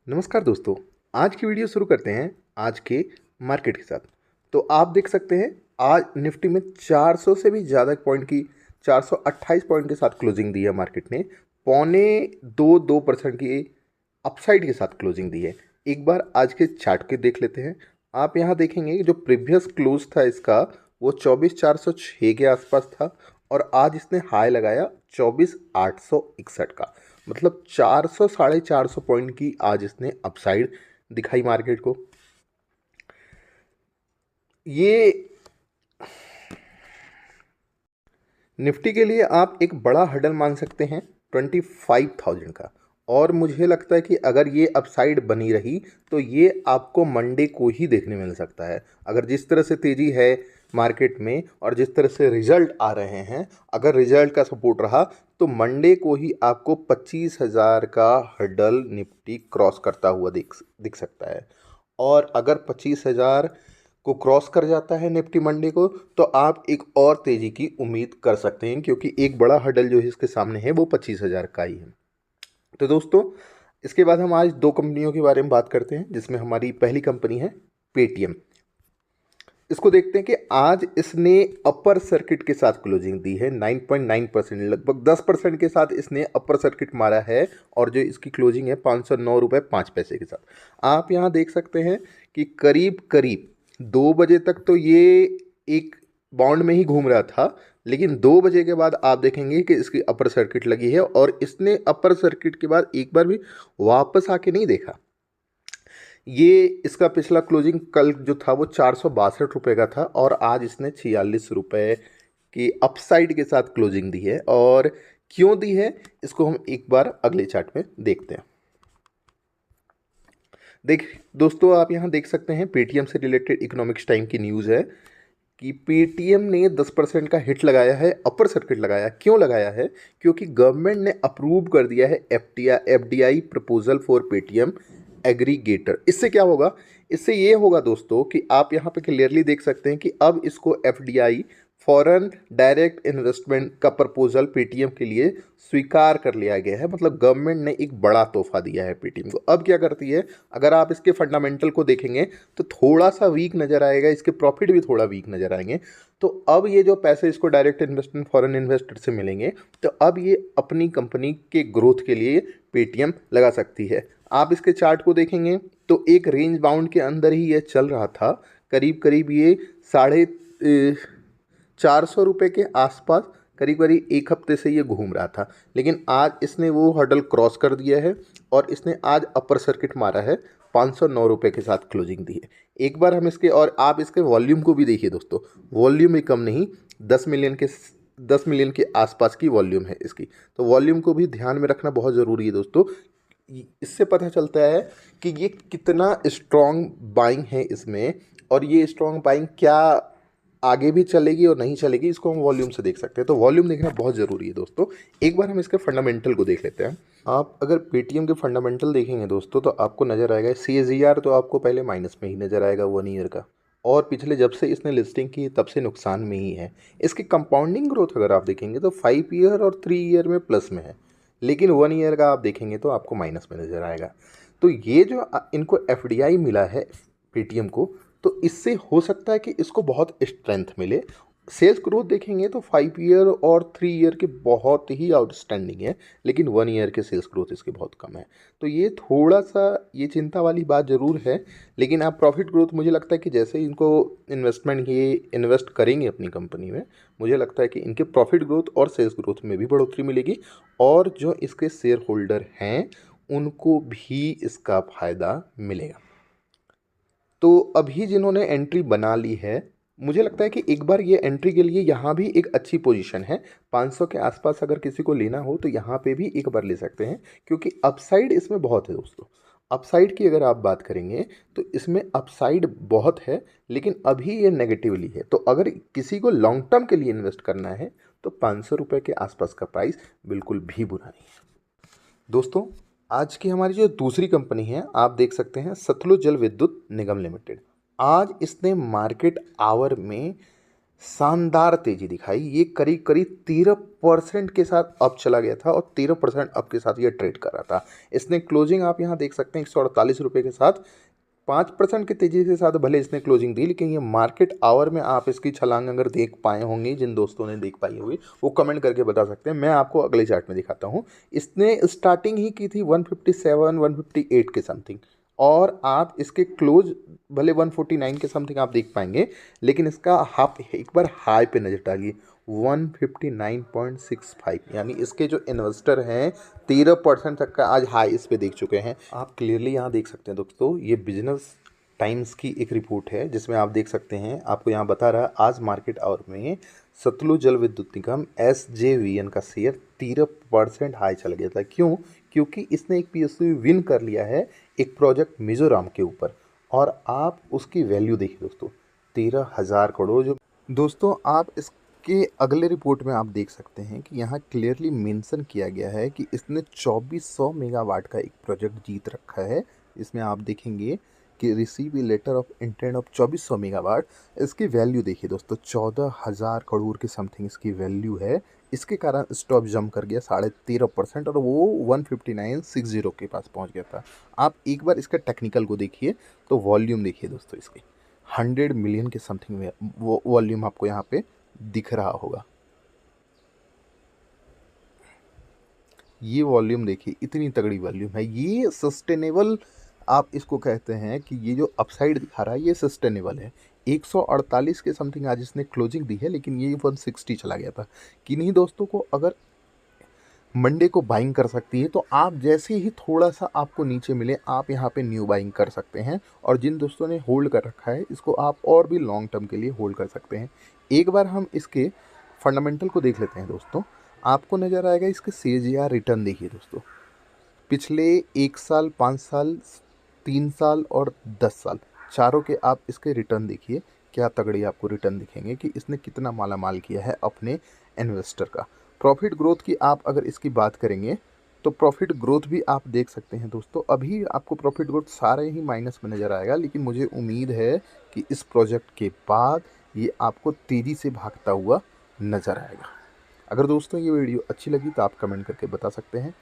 नमस्कार दोस्तों। आज की वीडियो शुरू करते हैं आज के मार्केट के साथ। तो आप देख सकते हैं आज निफ्टी में 400 से भी ज़्यादा पॉइंट की 428 पॉइंट के साथ क्लोजिंग दी है मार्केट ने। पौने 2% की अपसाइड के साथ क्लोजिंग दी है। एक बार आज के चार्ट के देख लेते हैं। आप यहाँ देखेंगे कि जो प्रीवियस क्लोज था इसका वो 24,406 के आसपास था और आज इसने हाई लगाया 24,861 का। मतलब 400 साढ़े 400 पॉइंट की आज इसने अपसाइड दिखाई मार्केट को। ये निफ्टी के लिए आप एक बड़ा हर्डल मान सकते हैं 25,000 का। और मुझे लगता है कि अगर ये अपसाइड बनी रही तो ये आपको मंडे को ही देखने मिल सकता है। अगर जिस तरह से तेज़ी है मार्केट में और जिस तरह से रिजल्ट आ रहे हैं, अगर रिजल्ट का सपोर्ट रहा तो मंडे को ही आपको 25,000 का हर्डल निफ्टी क्रॉस करता हुआ दिख सकता है। और अगर 25,000 को क्रॉस कर जाता है निफ्टी मंडे को तो आप एक और तेज़ी की उम्मीद कर सकते हैं, क्योंकि एक बड़ा हर्डल जो है इसके सामने है वो 25,000 का ही है। तो दोस्तों, इसके बाद हम आज दो कंपनियों के बारे में बात करते हैं, जिसमें हमारी पहली कंपनी है पेटीएम। इसको देखते हैं कि आज इसने अपर सर्किट के साथ क्लोजिंग दी है 9.9%, लगभग 10% के साथ इसने अपर सर्किट मारा है। और जो इसकी क्लोजिंग है 509 रुपये 5 पैसे के साथ। आप यहाँ देख सकते हैं कि करीब करीब 2 बजे तक तो ये एक बाउंड में ही घूम रहा था, लेकिन 2 बजे के बाद आप देखेंगे कि इसकी अपर सर्किट लगी है और इसने अपर सर्किट के बाद एक बार भी वापस आके नहीं देखा। ये इसका पिछला क्लोजिंग कल जो था वो 462 रुपये का था और आज इसने 46 रुपये की अपसाइड के साथ क्लोजिंग दी है। और क्यों दी है इसको हम एक बार अगले चार्ट में देखते हैं। देख दोस्तों, आप यहाँ देख सकते हैं पेटीएम से रिलेटेड इकोनॉमिक्स टाइम की न्यूज़ है कि पेटीएम ने 10% का हिट लगाया है, अपर सर्किट लगाया। क्यों लगाया है? क्योंकि गवर्नमेंट ने अप्रूव कर दिया है FDI proposal for Paytm aggregator. इससे क्या होगा? इससे ये होगा दोस्तों कि आप यहाँ पे क्लियरली देख सकते हैं कि अब इसको एफडीआई फॉरेन डायरेक्ट इन्वेस्टमेंट का प्रपोजल पेटीएम के लिए स्वीकार कर लिया गया है। मतलब गवर्नमेंट ने एक बड़ा तोहफा दिया है पेटीएम को। अब क्या करती है, अगर आप इसके फंडामेंटल को देखेंगे तो थोड़ा सा वीक नज़र आएगा, इसके प्रॉफिट भी थोड़ा वीक नज़र आएंगे। तो अब ये जो पैसे इसको डायरेक्ट इन्वेस्टमेंट फॉरेन इन्वेस्टर से मिलेंगे तो अब ये अपनी कंपनी के ग्रोथ के लिए पेटीएम लगा सकती है। आप इसके चार्ट को देखेंगे तो एक रेंज बाउंड के अंदर ही ये चल रहा था। करीब करीब ये 450 रुपये के आसपास करीब करीब एक हफ्ते से ये घूम रहा था, लेकिन आज इसने वो हर्डल क्रॉस कर दिया है और इसने आज अपर सर्किट मारा है। 509 रुपये के साथ क्लोजिंग दी है। एक बार हम इसके और आप इसके वॉल्यूम को भी देखिए दोस्तों। वॉल्यूम भी कम नहीं, 10 मिलियन के आसपास की वॉल्यूम है इसकी। तो वॉल्यूम को भी ध्यान में रखना बहुत ज़रूरी है दोस्तों। इससे पता चलता है कि ये कितना स्ट्रॉन्ग बाइंग है इसमें, और ये स्ट्रॉन्ग बाइंग क्या आगे भी चलेगी और नहीं चलेगी, इसको हम वॉल्यूम से देख सकते हैं। तो वॉल्यूम देखना बहुत ज़रूरी है दोस्तों। एक बार हम इसके फंडामेंटल को देख लेते हैं। आप अगर पेटीएम के फंडामेंटल देखेंगे दोस्तों तो आपको नज़र आएगा CAGR तो आपको पहले माइनस में ही नज़र आएगा 1 ईयर का। और पिछले जब से इसने लिस्टिंग की तब से नुकसान में ही है। इसकी कंपाउंडिंग ग्रोथ अगर आप देखेंगे तो 5 ईयर और 3 ईयर में प्लस में है, लेकिन 1 ईयर का आप देखेंगे तो आपको माइनस में नज़र आएगा। तो ये जो इनको एफडीआई मिला है पेटीएम को, तो इससे हो सकता है कि इसको बहुत स्ट्रेंथ मिले। सेल्स ग्रोथ देखेंगे तो 5 ईयर और 3 ईयर के बहुत ही आउटस्टैंडिंग है, लेकिन 1 ईयर के सेल्स ग्रोथ इसके बहुत कम है। तो ये थोड़ा सा ये चिंता वाली बात ज़रूर है। लेकिन आप प्रॉफिट ग्रोथ, मुझे लगता है कि जैसे ही इनको ये इन्वेस्ट करेंगे अपनी कंपनी में, मुझे लगता है कि इनके प्रॉफिट ग्रोथ और सेल्स ग्रोथ में भी बढ़ोतरी मिलेगी और जो इसके शेयर होल्डर हैं उनको भी इसका फ़ायदा मिलेगा। तो अभी जिन्होंने एंट्री बना ली है, मुझे लगता है कि एक बार ये एंट्री के लिए यहाँ भी एक अच्छी पोजीशन है। 500 के आसपास अगर किसी को लेना हो तो यहाँ पे भी एक बार ले सकते हैं, क्योंकि अपसाइड इसमें बहुत है दोस्तों। अपसाइड की अगर आप बात करेंगे तो इसमें अपसाइड बहुत है, लेकिन अभी ये नेगेटिवली है। तो अगर किसी को लॉन्ग टर्म के लिए इन्वेस्ट करना है तो 500 रुपये के आसपास का प्राइस बिल्कुल भी बुरा नहीं है दोस्तों। आज की हमारी जो दूसरी कंपनी है, आप देख सकते हैं सतलुज जल विद्युत निगम लिमिटेड। आज इसने मार्केट आवर में शानदार तेजी दिखाई। ये करीब करीब 13% के साथ अप चला गया था और 13% अप के साथ ये ट्रेड कर रहा था। इसने क्लोजिंग आप यहाँ देख सकते हैं 148 रुपये के साथ 5% की तेजी के साथ भले इसने क्लोजिंग दी, लेकिन ये मार्केट आवर में आप इसकी छलांग अगर देख पाए होंगे, जिन दोस्तों ने देख पाई होगी वो कमेंट करके बता सकते हैं। मैं आपको अगले चार्ट में दिखाता हूँ। इसने स्टार्टिंग ही की थी 157 158 के समथिंग, और आप इसके क्लोज भले 149 के समथिंग आप देख पाएंगे, लेकिन इसका हाफ एक बार हाई पे नजर डालिए 159.65, यानी इसके जो इन्वेस्टर हैं 13% तक का आज हाई इस पे देख चुके हैं। आप क्लियरली यहाँ देख सकते हैं दोस्तों, ये बिजनेस टाइम्स की एक रिपोर्ट है जिसमें आप देख सकते हैं, आपको यहाँ बता रहा है आज मार्केट आवर में सतलुज जल विद्युत निगम SJVN का शेयर 13% हाई चला गया था। क्यों? क्योंकि इसने एक PSU विन कर लिया है एक प्रोजेक्ट मिजोरम के ऊपर, और आप उसकी वैल्यू देखिए दोस्तों 13,000 करोड़। जो दोस्तों आप इसके अगले रिपोर्ट में आप देख सकते हैं कि यहाँ क्लियरली मेंशन किया गया है कि इसने 2400 मेगावाट का एक प्रोजेक्ट जीत रखा है। इसमें आप देखेंगे कि receive a letter of intent of 2400 megawatt. इसकी वैल्यू देखिए दोस्तों 14,000 करोड़ के समथिंग इसकी वैल्यू है। इसके कारण स्टॉक जंप कर गया 13.5% और वो 159.60 के पास पहुंच गया था। आप एक बार इसका टेक्निकल को देखिए तो वॉल्यूम देखिए दोस्तों, इसकी 100 मिलियन के समथिंग में वो वॉल्यूम आपको यहाँ पे दिख रहा होगा। ये वॉल्यूम देखिए, इतनी तगड़ी वॉल्यूम है। ये सस्टेनेबल आप इसको कहते हैं कि ये जो अपसाइड दिखा रहा है ये सस्टेनेबल है। 148 के समथिंग आज इसने क्लोजिंग दी है, लेकिन ये 160 चला गया था। किन्हीं दोस्तों को अगर मंडे को बाइंग कर सकती है तो आप जैसे ही थोड़ा सा आपको नीचे मिले आप यहाँ पे न्यू बाइंग कर सकते हैं, और जिन दोस्तों ने होल्ड कर रखा है इसको आप और भी लॉन्ग टर्म के लिए होल्ड कर सकते हैं। एक बार हम इसके फंडामेंटल को देख लेते हैं दोस्तों, आपको नज़र आएगा इसके CAGR रिटर्न देखिए दोस्तों, पिछले 1 साल, 5 साल, 3 साल और 10 साल चारों के आप इसके रिटर्न देखिए, क्या तगड़ी आपको रिटर्न दिखेंगे कि इसने कितना माला माल किया है अपने इन्वेस्टर का। प्रॉफिट ग्रोथ की आप अगर इसकी बात करेंगे तो प्रॉफिट ग्रोथ भी आप देख सकते हैं दोस्तों। अभी आपको प्रॉफिट ग्रोथ सारे ही माइनस में नज़र आएगा, लेकिन मुझे उम्मीद है कि इस प्रोजेक्ट के बाद ये आपको तेज़ी से भागता हुआ नज़र आएगा। अगर दोस्तों ये वीडियो अच्छी लगी तो आप कमेंट करके बता सकते हैं।